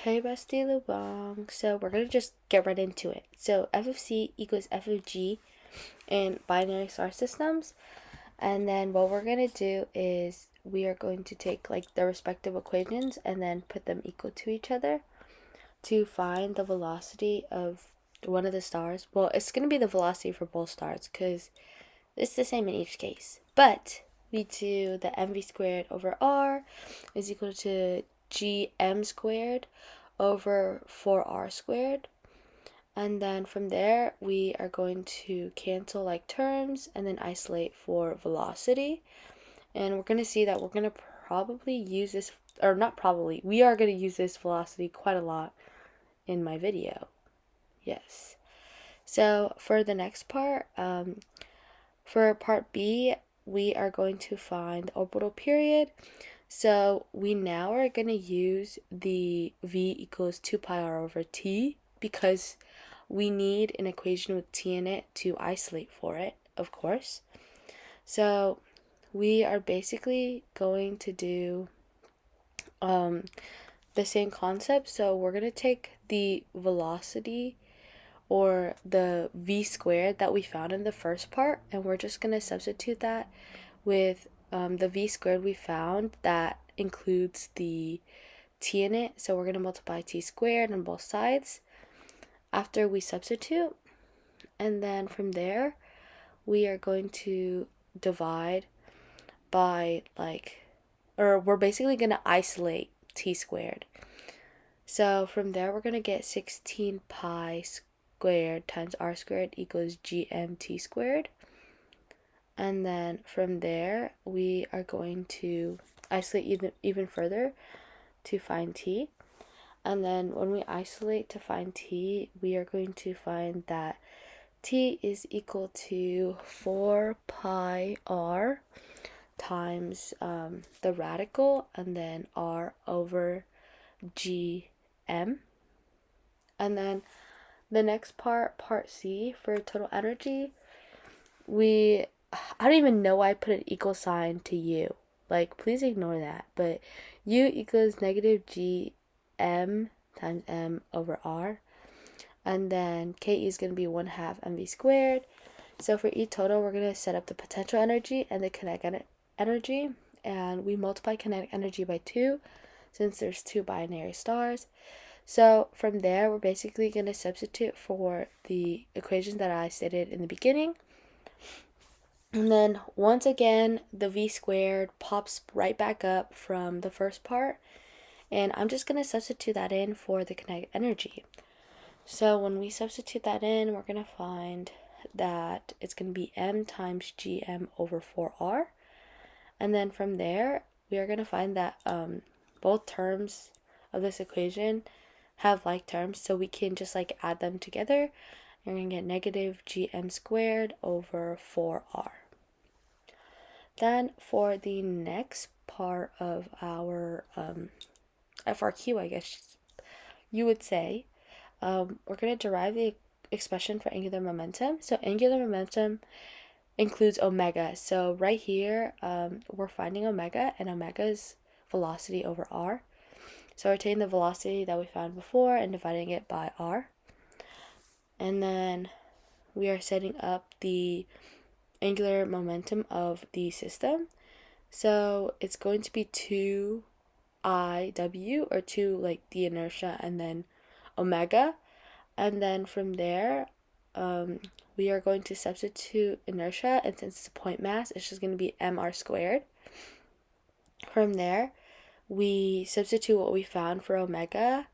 Hey bestie Lubang. So we're gonna just get right into it. So f of c equals f of g in binary star systems. And then what we're gonna do is we are going to take like the respective equations and then put them equal to each other to find the velocity of one of the stars. Well, it's gonna be the velocity for both stars because it's the same in each case. But we do the mv squared over r is equal to gm squared over 4r squared. And then from there, we are going to cancel like terms and then isolate for velocity. And we're going to see that we're going to probably use this, or not probably, we are going to use this velocity quite a lot in my video. Yes. So for the next part, for part B, we are going to find the orbital period. So we now are going to use the v equals 2 pi r over t because we need an equation with t in it to isolate for it, of course. So we are basically going to do the same concept. So we're going to take the velocity or the v squared that we found in the first part, and we're just going to substitute that with the v squared we found that includes the t in it. So we're going to multiply t squared on both sides after we substitute. And then from there, we are going to divide by we're basically going to isolate t squared. So from there, we're going to get 16 pi squared times r squared equals gmt squared. And then from there, we are going to isolate even further to find t. And then when we isolate to find t, we are going to find that t is equal to 4 pi r times the radical and then r over gm. And then the next part C, for total energy, I don't even know why I put an equal sign to U. Like, please ignore that. But U equals negative gm times m over r. And then Ke is going to be 1/2 mv squared. So for E total, we're going to set up the potential energy and the kinetic energy. And we multiply kinetic energy by 2 since there's 2 binary stars. So from there, we're basically going to substitute for the equation that I stated in the beginning. And then once again, the v squared pops right back up from the first part. And I'm just going to substitute that in for the kinetic energy. So when we substitute that in, we're going to find that it's going to be m times gm over 4r. And then from there, we are going to find that both terms of this equation have like terms, so we can just like add them together. You're going to get negative gm squared over 4r. Then for the next part of our FRQ, I guess you would say, we're going to derive the expression for angular momentum. So angular momentum includes omega. So right here, we're finding omega, and omega's velocity over r. So we're taking the velocity that we found before and dividing it by r. And then we are setting up the angular momentum of the system. So it's going to be 2iw, or 2 like the inertia and then omega. And then from there, we are going to substitute inertia, and since it's a point mass, it's just going to be mr squared. From there, we substitute what we found for omega,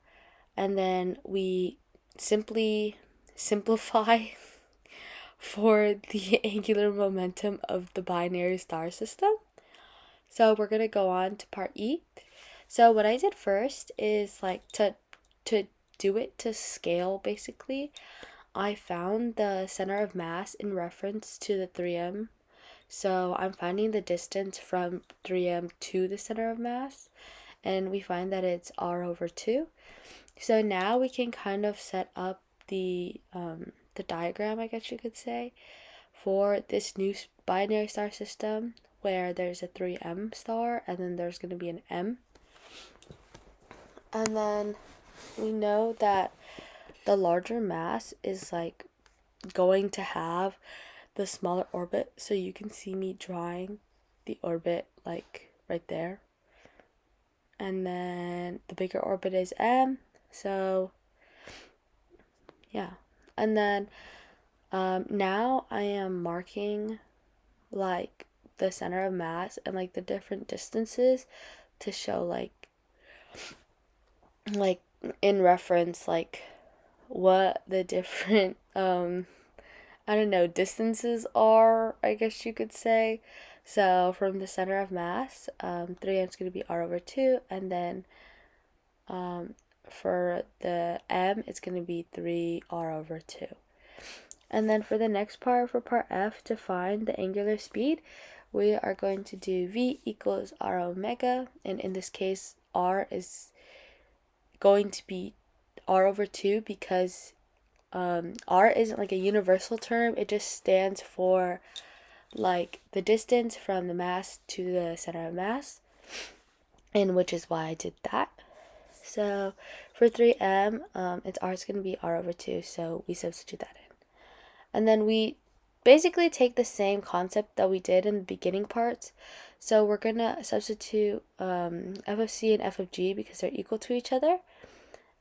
and then we simply simplify for the angular momentum of the binary star system. So we're going to go on to part E. So what I did first is like to do it to scale, basically. I found the center of mass in reference to the 3m. So I'm finding the distance from 3m to the center of mass, and we find that it's r over 2. So now we can kind of set up the diagram, I guess you could say, for this new binary star system where there's a 3m star and then there's going to be an m. And then we know that the larger mass is like going to have the smaller orbit, so you can see me drawing the orbit like right there. And then the bigger orbit is M, so yeah. And then now I am marking like the center of mass and like the different distances to show like in reference like what the different I don't know, distances are, I guess you could say. So from the center of mass, 3m is going to be r over 2, and then for the m, it's going to be 3r over 2. And then for the next part, for part F, to find the angular speed, we are going to do v equals r omega, and in this case, r is going to be r over 2 because r isn't like a universal term. It just stands for like the distance from the mass to the center of mass, and which is why I did that. So for 3m, it's r is going to be r over 2, so we substitute that in. And then we basically take the same concept that we did in the beginning parts. So we're going to substitute f of c and f of g because they're equal to each other.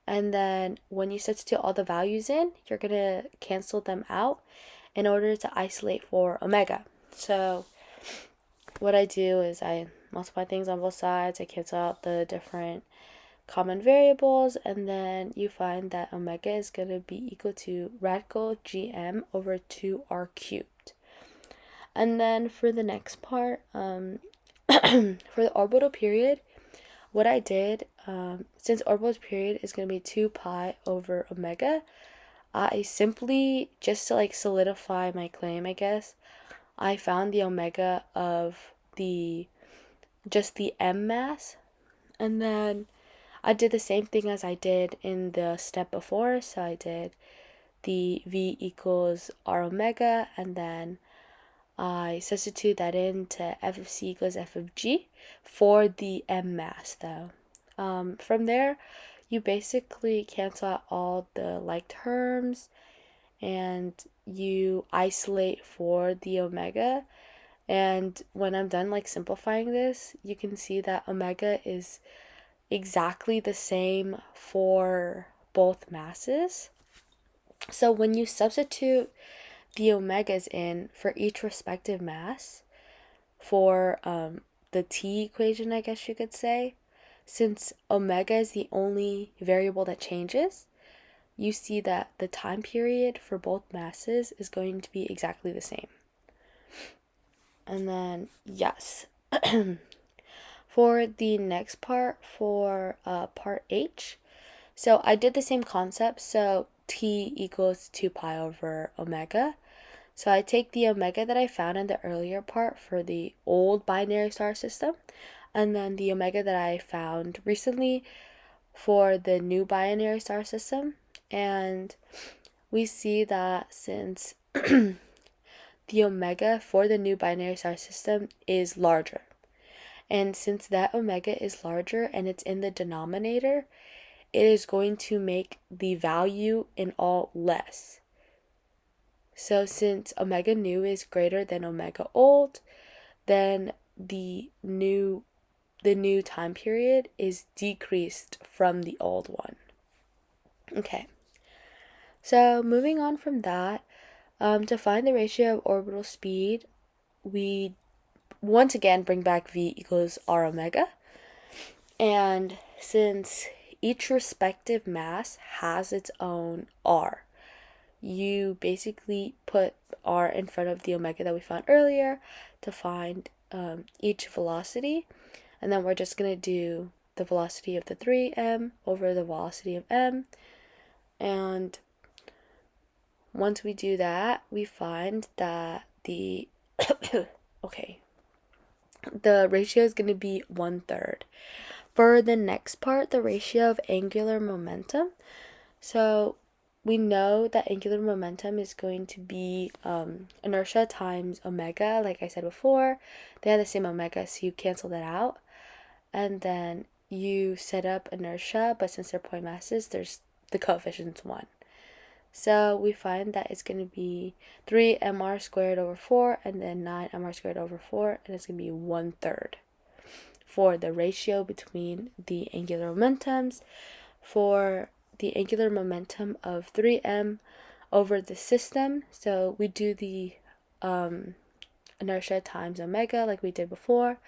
And then when you substitute all the values in, you're going to cancel them out in order to isolate for omega. So what I do is I multiply things on both sides, I cancel out the different common variables, and then you find that omega is going to be equal to radical gm over 2r cubed. And then for the next part, for the orbital period, what I did, since orbital period is going to be 2 pi over omega, I simply, just to like solidify my claim, I guess, I found the omega of just the m mass, and then I did the same thing as I did in the step before. So I did the v equals r omega, and then I substitute that into f of c equals f of g for the m mass though. From there, you basically cancel out all the like terms and you isolate for the omega. And when I'm done like simplifying this, you can see that omega is exactly the same for both masses. So when you substitute the omegas in for each respective mass for the t equation, I guess you could say, since omega is the only variable that changes, you see that the time period for both masses is going to be exactly the same. And then, yes. For the next part, for part H, so I did the same concept. So t equals 2 pi over omega. So I take the omega that I found in the earlier part for the old binary star system, and then the omega that I found recently for the new binary star system. And we see that since the omega for the new binary star system is larger, and since that omega is larger and it's in the denominator, it is going to make the value in all less. So since omega new is greater than omega old, then the new time period is decreased from the old one. Okay. So moving on from that, to find the ratio of orbital speed, we once again bring back v equals r omega. And since each respective mass has its own r, you basically put r in front of the omega that we found earlier to find each velocity. And then we're just going to do the velocity of the 3m over the velocity of m. And once we do that, we find that the okay, the ratio is going to be 1/3. For the next part, the ratio of angular momentum. So we know that angular momentum is going to be inertia times omega. Like I said before, they have the same omega, so you cancel that out. And then you set up inertia, but since they're point masses, there's the coefficient's 1. So we find that it's going to be 3 mr squared over 4 and then 9 mr squared over 4, and it's going to be 1/3 for the ratio between the angular momentums. For the angular momentum of 3m over the system, so we do the inertia times omega like we did before,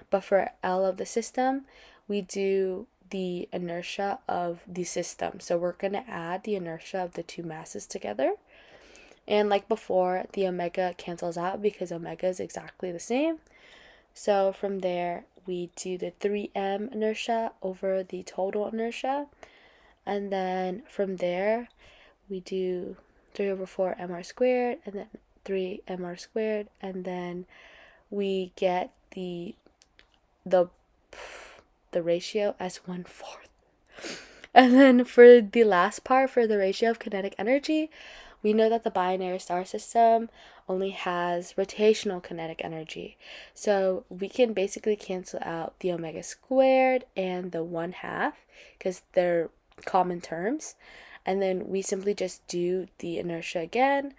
but for L of the system, we do the inertia of the system. So we're going to add the inertia of the two masses together. And like before, the omega cancels out because omega is exactly the same. So from there, we do the 3m inertia over the total inertia. And then from there, we do 3 over 4 mr squared and then 3 mr squared. And then we get the ratio as 1/4. And then for the last part, for the ratio of kinetic energy, we know that the binary star system only has rotational kinetic energy. So we can basically cancel out the omega squared and the 1/2 because they're common terms. And then we simply just do the inertia again.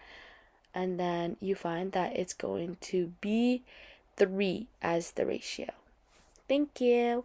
And then you find that it's going to be 3 as the ratio. Thank you.